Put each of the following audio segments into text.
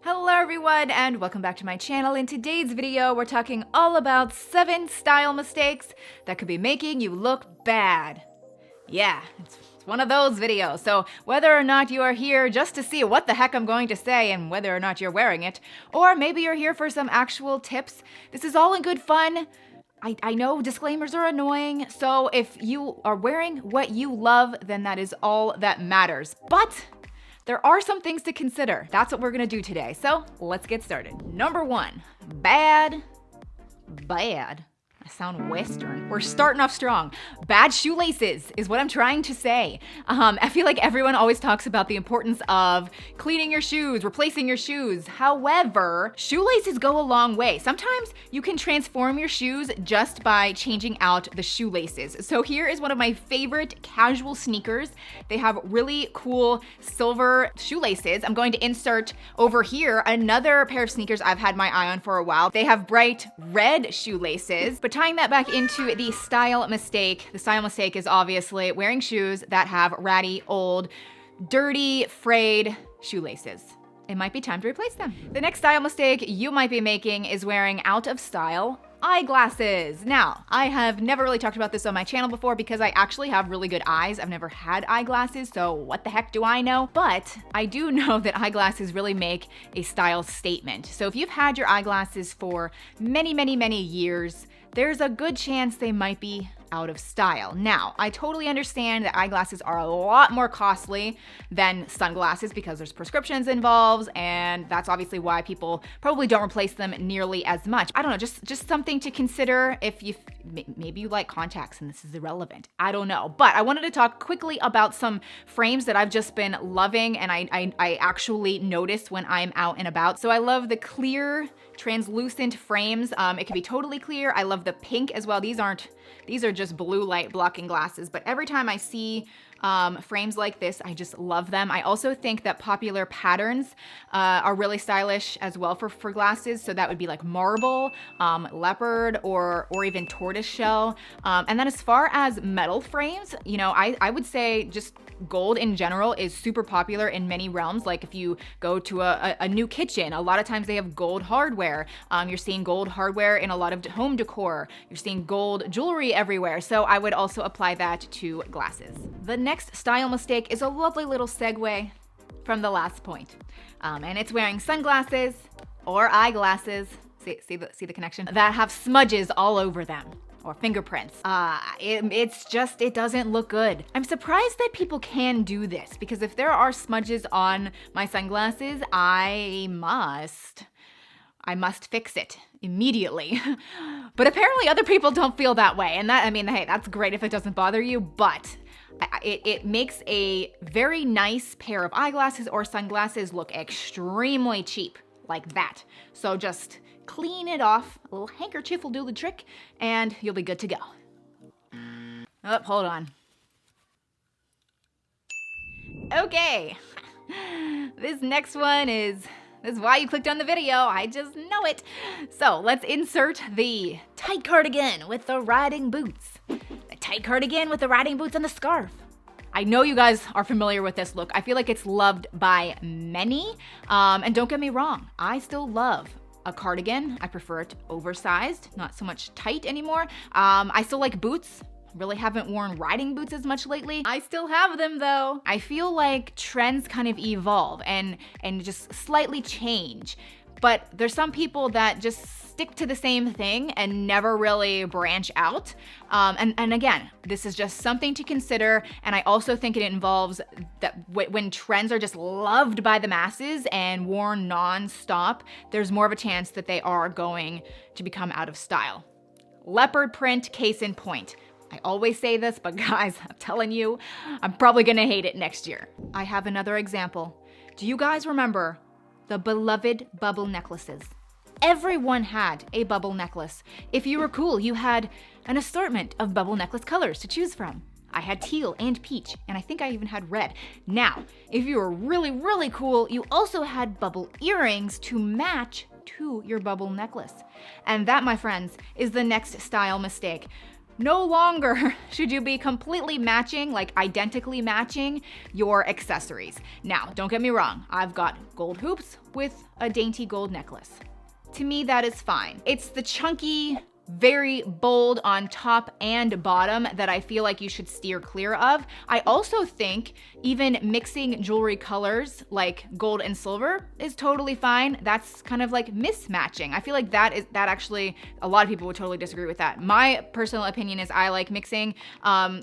Hello everyone and welcome back to my channel. In today's video, we're talking all about 7 style mistakes that could be making you look bad. Yeah, it's one of those videos. So whether or not you are here just to see what the heck I'm going to say and whether or not you're wearing it, or maybe you're here for some actual tips, this is all in good fun. I know disclaimers are annoying, so if you are wearing what you love, then that is all that matters. But there are some things to consider. That's what we're gonna do today. So let's get started. Number 1, bad. I sound Western. We're starting off strong. Bad shoelaces is what I'm trying to say. I feel like everyone always talks about the importance of cleaning your shoes, replacing your shoes. However, shoelaces go a long way. Sometimes you can transform your shoes just by changing out the shoelaces. So here is one of my favorite casual sneakers. They have really cool silver shoelaces. I'm going to insert over here another pair of sneakers I've had my eye on for a while. They have bright red shoelaces, but tying that back into the style mistake is obviously wearing shoes that have ratty, old, dirty, frayed shoelaces. It might be time to replace them. The next style mistake you might be making is wearing out of style eyeglasses. Now, I have never really talked about this on my channel before because I actually have really good eyes. I've never had eyeglasses, so what the heck do I know? But I do know that eyeglasses really make a style statement. So if you've had your eyeglasses for many years, there's a good chance they might be out of style. Now, I totally understand that eyeglasses are a lot more costly than sunglasses because there's prescriptions involved, and that's obviously why people probably don't replace them nearly as much. I don't know, just something to consider if maybe you like contacts and this is irrelevant. I don't know. But I wanted to talk quickly about some frames that I've just been loving and I actually notice when I'm out and about. So I love the clear, translucent frames. It can be totally clear. I love the pink as well. These are just blue light blocking glasses, but every time I see frames like this, I just love them. I also think that popular patterns are really stylish as well for glasses. So that would be like marble, leopard, or even tortoise shell. And then as far as metal frames, you know, I would say just gold in general is super popular in many realms. Like if you go to a new kitchen, a lot of times they have gold hardware. You're seeing gold hardware in a lot of home decor. You're seeing gold jewelry everywhere. So I would also apply that to glasses. The next style mistake is a lovely little segue from the last point. And it's wearing sunglasses or eyeglasses, see the connection, that have smudges all over them. Or fingerprints. It doesn't look good. I'm surprised that people can do this because if there are smudges on my sunglasses, I must fix it immediately. But apparently other people don't feel that way. And hey, that's great if it doesn't bother you, but it makes a very nice pair of eyeglasses or sunglasses look extremely cheap like that. So just clean it off, a little handkerchief will do the trick, and you'll be good to go. Oh, hold on. Okay, this next one is why you clicked on the video, I just know it. So let's insert the tight cardigan with the riding boots. The tight cardigan with the riding boots and the scarf. I know you guys are familiar with this look. I feel like it's loved by many, and don't get me wrong, I still love a cardigan. I prefer it oversized, not so much tight anymore. I still like boots. Really haven't worn riding boots as much lately. I still have them though. I feel like trends kind of evolve and just slightly change. But there's some people that just stick to the same thing and never really branch out. And again, this is just something to consider. And I also think it involves that when trends are just loved by the masses and worn non-stop, there's more of a chance that they are going to become out of style. Leopard print, case in point. I always say this, but guys, I'm telling you, I'm probably gonna hate it next year. I have another example. Do you guys remember the beloved bubble necklaces? Everyone had a bubble necklace. If you were cool, you had an assortment of bubble necklace colors to choose from. I had teal and peach, and I think I even had red. Now, if you were really cool, you also had bubble earrings to match to your bubble necklace. And that, my friends, is the next style mistake. No longer should you be completely matching, like identically matching your accessories. Now, don't get me wrong, I've got gold hoops with a dainty gold necklace. To me, that is fine. It's the chunky, very bold on top and bottom that I feel like you should steer clear of. I also think even mixing jewelry colors like gold and silver is totally fine. That's kind of like mismatching. I feel like that actually, a lot of people would totally disagree with that. My personal opinion is I like mixing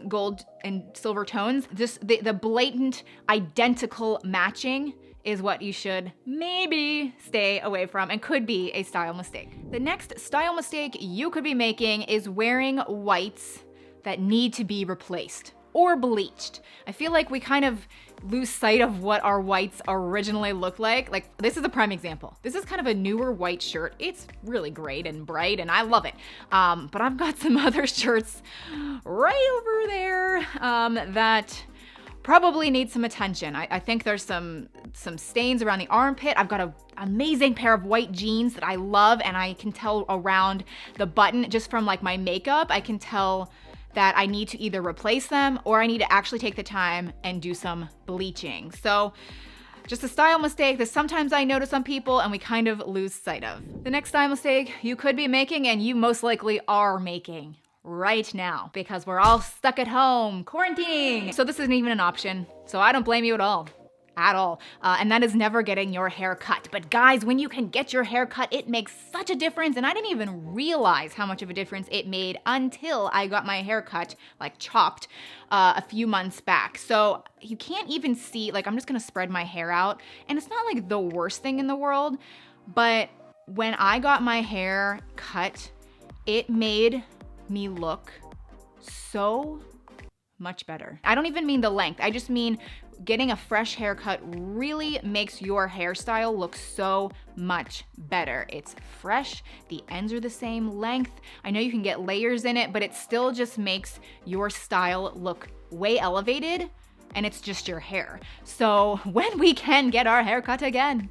gold and silver tones. Just the blatant identical matching is what you should maybe stay away from and could be a style mistake. The next style mistake you could be making is wearing whites that need to be replaced or bleached. I feel like we kind of lose sight of what our whites originally look like. Like, this is a prime example. This is kind of a newer white shirt. It's really great and bright and I love it. But I've got some other shirts right over there that probably need some attention. I think there's some stains around the armpit. I've got an amazing pair of white jeans that I love, and I can tell around the button just from like my makeup, I can tell that I need to either replace them or I need to actually take the time and do some bleaching. So just a style mistake that sometimes I notice on people and we kind of lose sight of. The next style mistake you could be making, and you most likely are making right now, because we're all stuck at home quarantining. So this isn't even an option. So I don't blame you at all. And that is never getting your hair cut. But guys, when you can get your hair cut, it makes such a difference. And I didn't even realize how much of a difference it made until I got my hair cut, like chopped, a few months back. So you can't even see, like, I'm just gonna spread my hair out. And it's not like the worst thing in the world, but when I got my hair cut, it made me look so much better. I don't even mean the length. I just mean getting a fresh haircut really makes your hairstyle look so much better. It's fresh, the ends are the same length. I know you can get layers in it, but it still just makes your style look way elevated, and it's just your hair. So when we can get our hair cut again,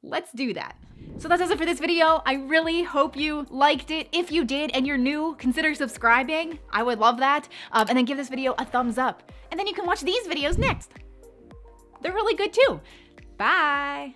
let's do that. So that does it for this video. I really hope you liked it. If you did and you're new, consider subscribing. I would love that. And then give this video a thumbs up. And then you can watch these videos next. They're really good too. Bye.